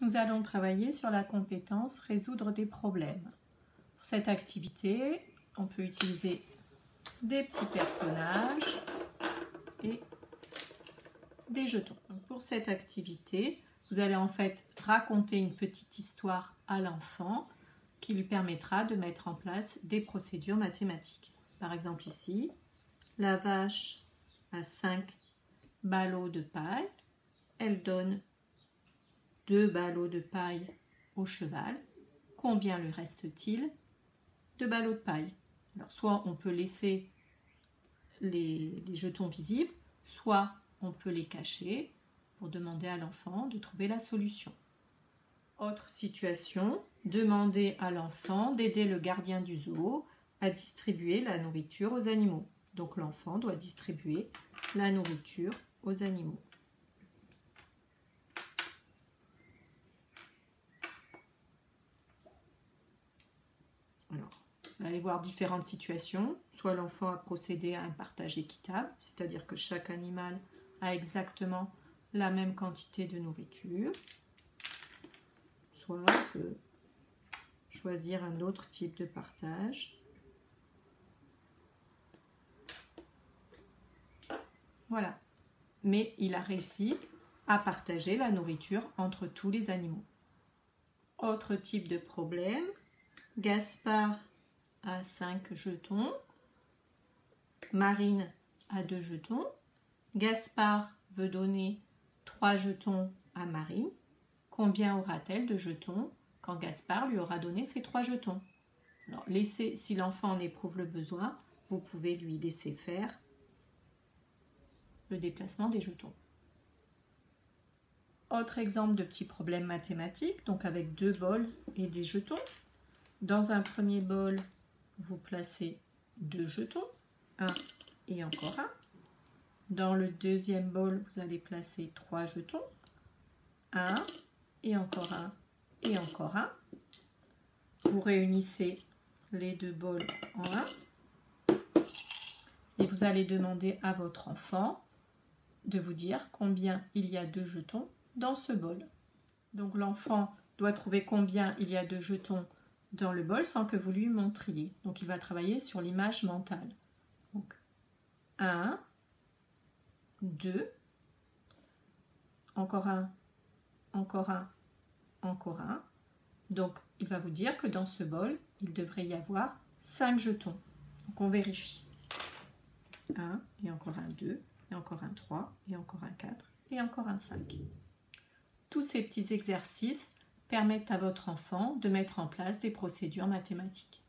Nous allons travailler sur la compétence résoudre des problèmes. Pour cette activité, on peut utiliser des petits personnages et des jetons. Donc pour cette activité, vous allez en fait raconter une petite histoire à l'enfant qui lui permettra de mettre en place des procédures mathématiques. Par exemple ici, la vache a 5 ballots de paille. Elle donne 2 ballots de paille au cheval. Combien lui reste-t-il de ballots de paille? Alors, soit on peut laisser les jetons visibles, soit on peut les cacher pour demander à l'enfant de trouver la solution. Autre situation, demander à l'enfant d'aider le gardien du zoo à distribuer la nourriture aux animaux. Donc l'enfant doit distribuer la nourriture aux animaux. Alors, vous allez voir différentes situations. Soit l'enfant a procédé à un partage équitable, c'est-à-dire que chaque animal a exactement la même quantité de nourriture. Soit on peut choisir un autre type de partage. Voilà. Mais il a réussi à partager la nourriture entre tous les animaux. Autre type de problème. Gaspard a 5 jetons. Marine a 2 jetons. Gaspard veut donner 3 jetons à Marine. Combien aura-t-elle de jetons quand Gaspard lui aura donné ses 3 jetons? Alors, si l'enfant en éprouve le besoin, vous pouvez lui laisser faire le déplacement des jetons. Autre exemple de petit problème mathématique, donc avec 2 bols et des jetons. Dans un premier bol, vous placez 2 jetons, 1 et encore 1. Dans le deuxième bol, vous allez placer 3 jetons, 1 et encore 1 et encore 1. Vous réunissez les 2 bols en 1 et vous allez demander à votre enfant de vous dire combien il y a de jetons dans ce bol. Donc l'enfant doit trouver combien il y a de jetons dans le bol sans que vous lui montriez. Donc il va travailler sur l'image mentale. Donc 1, 2, encore 1, encore 1, encore 1. Donc il va vous dire que dans ce bol, il devrait y avoir 5 jetons. Donc on vérifie. 1 et encore un 2 et encore un 3 et encore un 4 et encore un 5. Tous ces petits exercices permettent à votre enfant de mettre en place des procédures mathématiques.